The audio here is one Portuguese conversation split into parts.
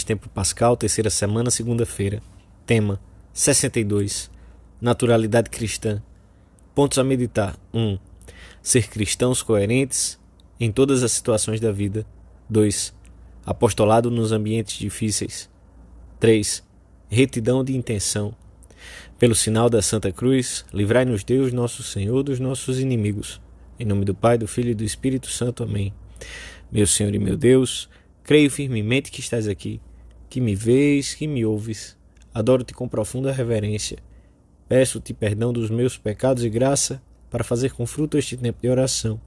Tempo Pascal, terceira semana, segunda-feira. Tema: 62. Naturalidade cristã. Pontos a meditar. 1. Ser cristãos coerentes em todas as situações da vida. 2. Apostolado nos ambientes difíceis. 3. Retidão de intenção. Pelo sinal da Santa Cruz, livrai-nos Deus, nosso Senhor, dos nossos inimigos. Em nome do Pai, do Filho e do Espírito Santo. Amém. Meu Senhor e meu Deus, creio firmemente que estás aqui, que me vês, que me ouves. Adoro-te com profunda reverência. Peço-te perdão dos meus pecados e graça para fazer com fruto este tempo de oração.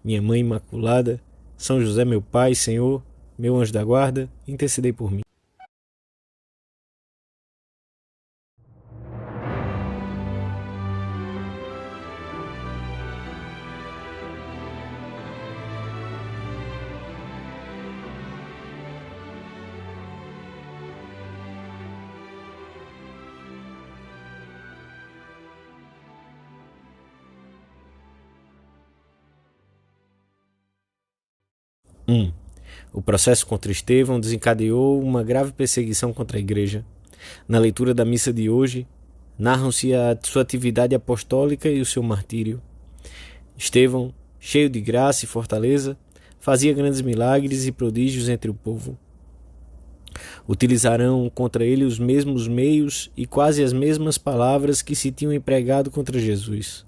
Minha Mãe Imaculada, São José meu Pai, Senhor, meu anjo da guarda, intercedei por mim. O processo contra Estevão desencadeou uma grave perseguição contra a Igreja. Na leitura da missa de hoje, narram-se a sua atividade apostólica e o seu martírio. Estevão, cheio de graça e fortaleza, fazia grandes milagres e prodígios entre o povo. Utilizarão contra ele os mesmos meios e quase as mesmas palavras que se tinham empregado contra Jesus.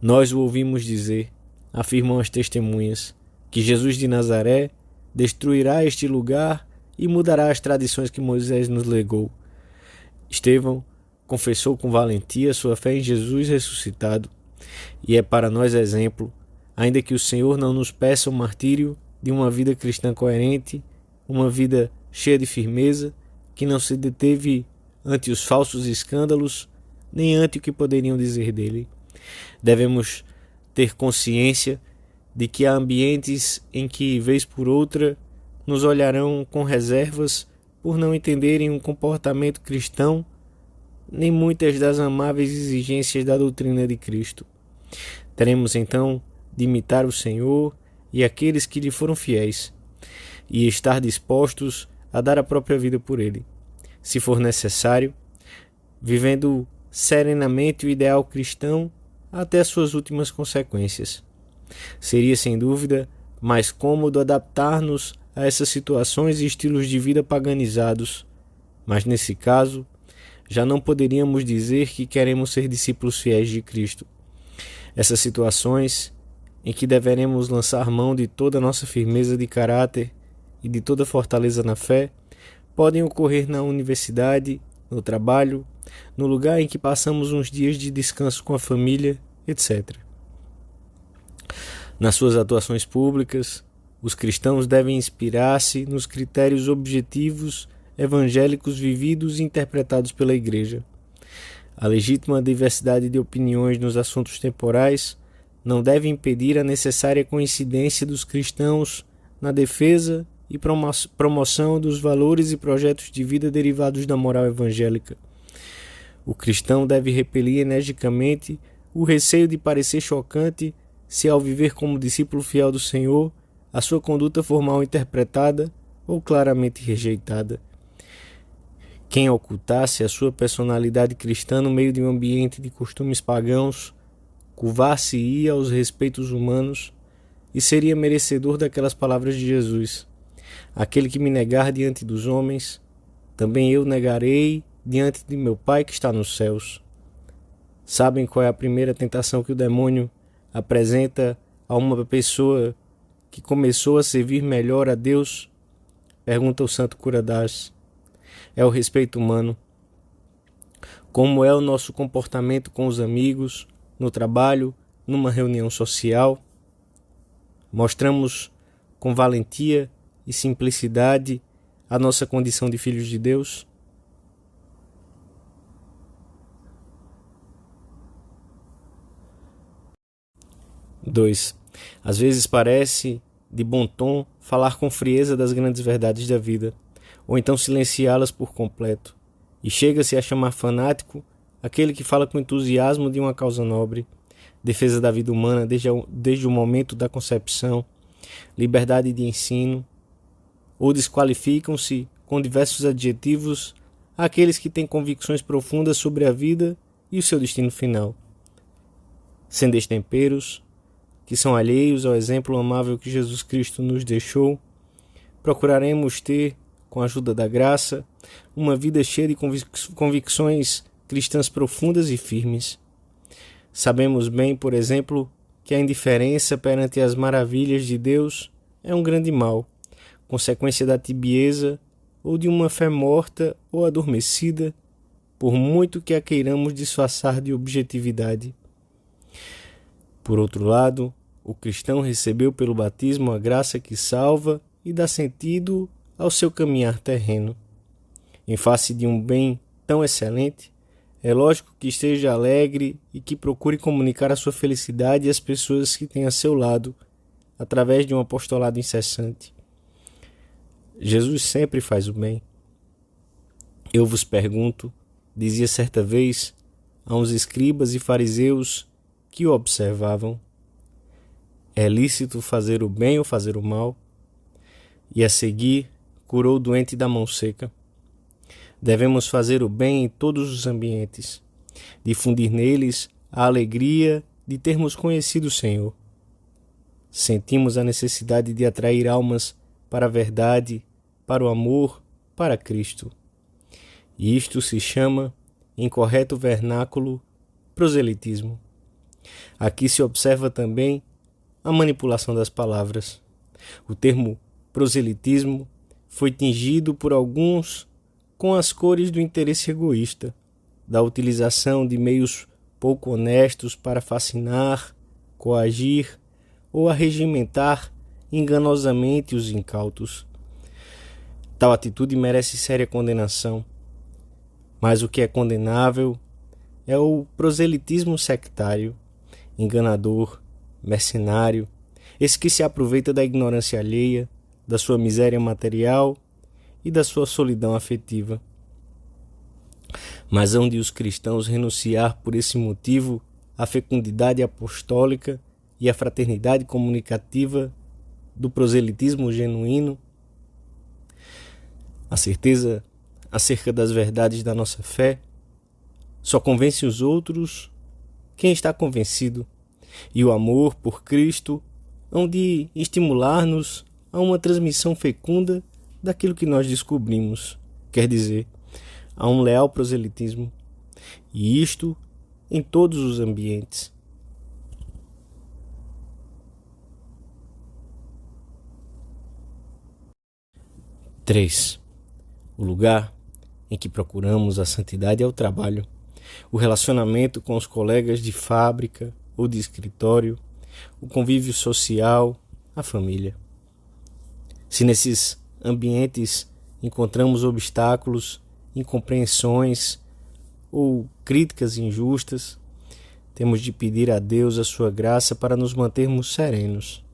Nós o ouvimos dizer, afirmam as testemunhas, que Jesus de Nazaré destruirá este lugar e mudará as tradições que Moisés nos legou. Estevão confessou com valentia sua fé em Jesus ressuscitado e é para nós exemplo, ainda que o Senhor não nos peça o martírio de uma vida cristã coerente, uma vida cheia de firmeza, que não se deteve ante os falsos escândalos, nem ante o que poderiam dizer dele. Devemos ter consciência de que há ambientes em que, vez por outra, nos olharão com reservas por não entenderem um comportamento cristão, nem muitas das amáveis exigências da doutrina de Cristo. Teremos então de imitar o Senhor e aqueles que lhe foram fiéis, e estar dispostos a dar a própria vida por ele, se for necessário, vivendo serenamente o ideal cristão até suas últimas consequências. Seria, sem dúvida, mais cômodo adaptar-nos a essas situações e estilos de vida paganizados, mas nesse caso, já não poderíamos dizer que queremos ser discípulos fiéis de Cristo. Essas situações, em que deveremos lançar mão de toda a nossa firmeza de caráter e de toda fortaleza na fé, podem ocorrer na universidade, no trabalho, no lugar em que passamos uns dias de descanso com a família, etc. Nas suas atuações públicas, os cristãos devem inspirar-se nos critérios objetivos evangélicos vividos e interpretados pela Igreja. A legítima diversidade de opiniões nos assuntos temporais não deve impedir a necessária coincidência dos cristãos na defesa e promoção dos valores e projetos de vida derivados da moral evangélica. O cristão deve repelir energicamente o receio de parecer chocante se, ao viver como discípulo fiel do Senhor, a sua conduta for mal interpretada ou claramente rejeitada. Quem ocultasse a sua personalidade cristã no meio de um ambiente de costumes pagãos, curvar-se-ia aos respeitos humanos e seria merecedor daquelas palavras de Jesus: aquele que me negar diante dos homens, também eu negarei diante de meu Pai que está nos céus. Sabem qual é a primeira tentação que o demônio apresenta a uma pessoa que começou a servir melhor a Deus? Pergunta o santo cura d'Ars. É o respeito humano. Como é o nosso comportamento com os amigos, no trabalho, numa reunião social? Mostramos com valentia e simplicidade a nossa condição de filhos de Deus? Às vezes parece de bom tom falar com frieza das grandes verdades da vida, ou então silenciá-las por completo, e chega-se a chamar fanático aquele que fala com entusiasmo de uma causa nobre, defesa da vida humana desde o momento da concepção, liberdade de ensino, ou desqualificam-se com diversos adjetivos àqueles que têm convicções profundas sobre a vida e o seu destino final. Sem destemperos, que são alheios ao exemplo amável que Jesus Cristo nos deixou, procuraremos ter, com a ajuda da graça, uma vida cheia de convicções cristãs profundas e firmes. Sabemos bem, por exemplo, que a indiferença perante as maravilhas de Deus é um grande mal, consequência da tibieza ou de uma fé morta ou adormecida, por muito que a queiramos disfarçar de objetividade. Por outro lado, o cristão recebeu pelo batismo a graça que salva e dá sentido ao seu caminhar terreno. Em face de um bem tão excelente, é lógico que esteja alegre e que procure comunicar a sua felicidade às pessoas que tem a seu lado, através de um apostolado incessante. Jesus sempre faz o bem. Eu vos pergunto, dizia certa vez a uns escribas e fariseus que o observavam: é lícito fazer o bem ou fazer o mal? E a seguir curou o doente da mão seca. Devemos fazer o bem em todos os ambientes, difundir neles a alegria de termos conhecido o Senhor. Sentimos a necessidade de atrair almas para a verdade, para o amor, para Cristo. E isto se chama, em correto vernáculo, proselitismo. Aqui se observa também a manipulação das palavras. O termo proselitismo foi tingido por alguns com as cores do interesse egoísta, da utilização de meios pouco honestos para fascinar, coagir ou arregimentar enganosamente os incautos. Tal atitude merece séria condenação, mas o que é condenável é o proselitismo sectário, enganador, mercenário, esse que se aproveita da ignorância alheia, da sua miséria material e da sua solidão afetiva. Mas hão de os cristãos renunciar por esse motivo à fecundidade apostólica e à fraternidade comunicativa do proselitismo genuíno? A certeza acerca das verdades da nossa fé só convence os outros quem está convencido, e o amor por Cristo hão de estimular-nos a uma transmissão fecunda daquilo que nós descobrimos, quer dizer, a um leal proselitismo, e isto em todos os ambientes. Três. O lugar em que procuramos a santidade é o trabalho, o relacionamento com os colegas de fábrica ou de escritório, o convívio social, a família. Se nesses ambientes encontramos obstáculos, incompreensões ou críticas injustas, temos de pedir a Deus a sua graça para nos mantermos serenos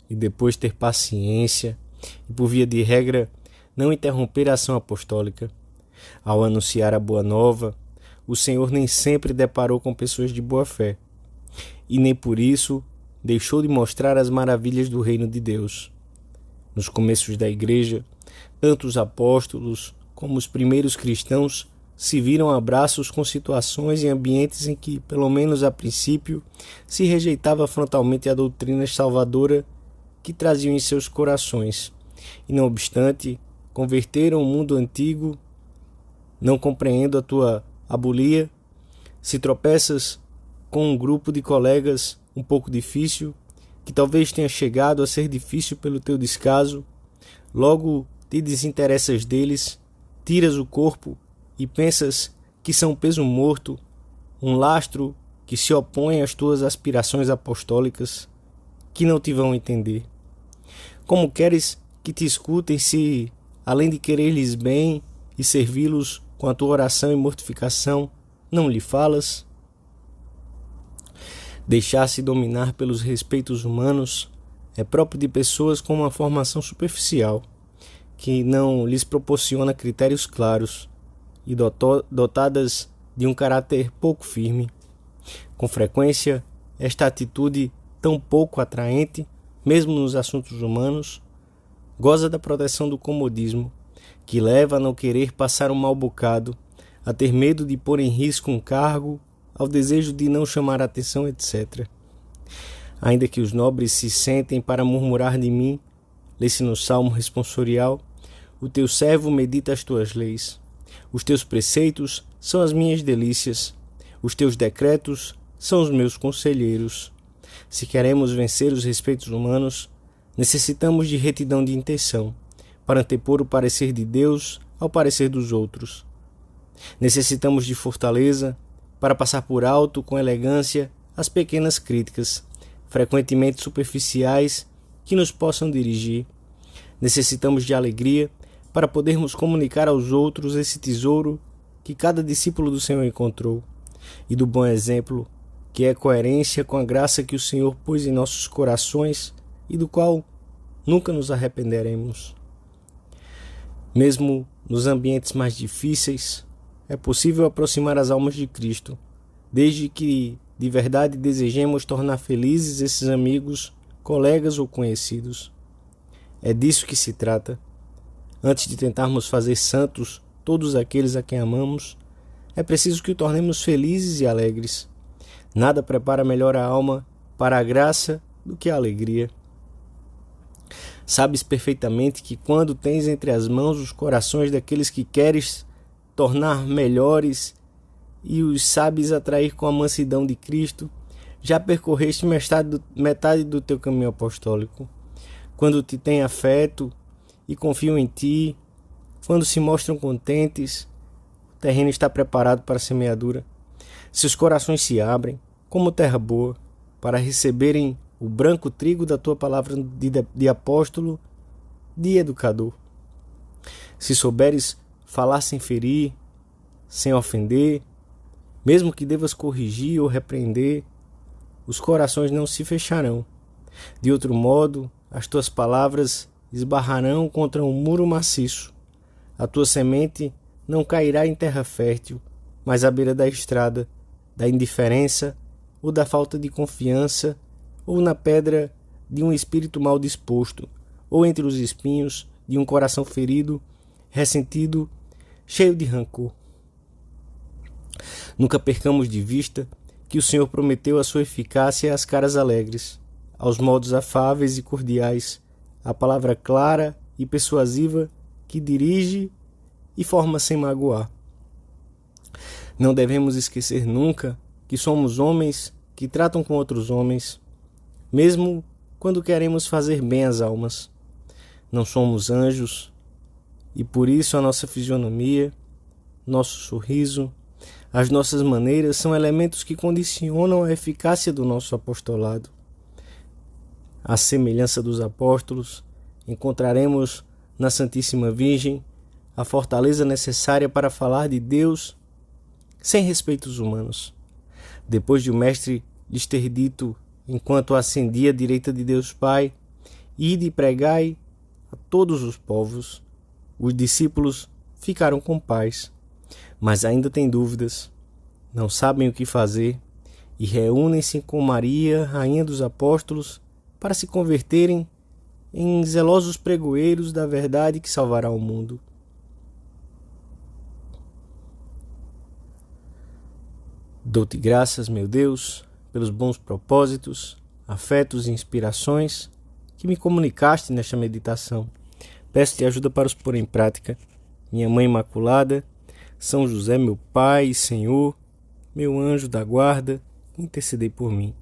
e depois ter paciência e, por via de regra, não interromper a ação apostólica. Ao anunciar a boa nova, o Senhor nem sempre deparou com pessoas de boa fé, e nem por isso deixou de mostrar as maravilhas do reino de Deus. Nos começos da igreja, tanto os apóstolos como os primeiros cristãos se viram a braços com situações e ambientes em que, pelo menos a princípio, se rejeitava frontalmente a doutrina salvadora que traziam em seus corações, e não obstante, converteram o mundo antigo. Não compreendo a tua abulia. Se tropeças com um grupo de colegas um pouco difícil, que talvez tenha chegado a ser difícil pelo teu descaso, logo te desinteressas deles, tiras o corpo e pensas que são um peso morto, um lastro que se opõe às tuas aspirações apostólicas, que não te vão entender. Como queres que te escutem se, além de querer-lhes bem e servi-los com a tua oração e mortificação, não lhe falas? Deixar-se dominar pelos respeitos humanos é próprio de pessoas com uma formação superficial, que não lhes proporciona critérios claros e dotadas de um caráter pouco firme. Com frequência, esta atitude tão pouco atraente, mesmo nos assuntos humanos, goza da proteção do comodismo, que leva a não querer passar um mau bocado, a ter medo de pôr em risco um cargo, ao desejo de não chamar atenção, etc. Ainda que os nobres se sentem para murmurar de mim, lê-se no Salmo responsorial, o teu servo medita as tuas leis. Os teus preceitos são as minhas delícias, os teus decretos são os meus conselheiros. Se queremos vencer os respeitos humanos, necessitamos de retidão de intenção, para antepor o parecer de Deus ao parecer dos outros. Necessitamos de fortaleza para passar por alto com elegância as pequenas críticas, frequentemente superficiais, que nos possam dirigir. Necessitamos de alegria para podermos comunicar aos outros esse tesouro que cada discípulo do Senhor encontrou, e do bom exemplo, que é coerência com a graça que o Senhor pôs em nossos corações e do qual nunca nos arrependeremos. Mesmo nos ambientes mais difíceis, é possível aproximar as almas de Cristo, desde que de verdade desejemos tornar felizes esses amigos, colegas ou conhecidos. É disso que se trata. Antes de tentarmos fazer santos todos aqueles a quem amamos, é preciso que o tornemos felizes e alegres. Nada prepara melhor a alma para a graça do que a alegria. Sabes perfeitamente que quando tens entre as mãos os corações daqueles que queres tornar melhores e os sabes atrair com a mansidão de Cristo, já percorreste metade do teu caminho apostólico. Quando te têm afeto e confiam em ti, quando se mostram contentes, o terreno está preparado para a semeadura. Seus corações se abrem, como terra boa, para receberem o branco trigo da tua palavra de apóstolo, de educador. Se souberes falar sem ferir, sem ofender, mesmo que devas corrigir ou repreender, os corações não se fecharão. De outro modo, as tuas palavras esbarrarão contra um muro maciço. A tua semente não cairá em terra fértil, mas à beira da estrada, da indiferença ou da falta de confiança, ou na pedra de um espírito mal disposto, ou entre os espinhos de um coração ferido, ressentido, cheio de rancor. Nunca percamos de vista que o Senhor prometeu a sua eficácia às caras alegres, aos modos afáveis e cordiais, à palavra clara e persuasiva que dirige e forma sem magoar. Não devemos esquecer nunca que somos homens que tratam com outros homens, mesmo quando queremos fazer bem às almas. Não somos anjos, e por isso a nossa fisionomia, nosso sorriso, as nossas maneiras são elementos que condicionam a eficácia do nosso apostolado. À semelhança dos apóstolos, encontraremos na Santíssima Virgem a fortaleza necessária para falar de Deus sem respeitos humanos. Depois de o Mestre lhes ter dito, enquanto ascendia à direita de Deus Pai, ide e pregai a todos os povos, os discípulos ficaram com paz, mas ainda têm dúvidas, não sabem o que fazer e reúnem-se com Maria, rainha dos apóstolos, para se converterem em zelosos pregoeiros da verdade que salvará o mundo. Dou-te graças, meu Deus, pelos bons propósitos, afetos e inspirações que me comunicaste nesta meditação. Peço-te ajuda para os pôr em prática. Minha Mãe Imaculada, São José, meu Pai e Senhor, meu anjo da guarda, intercedei por mim.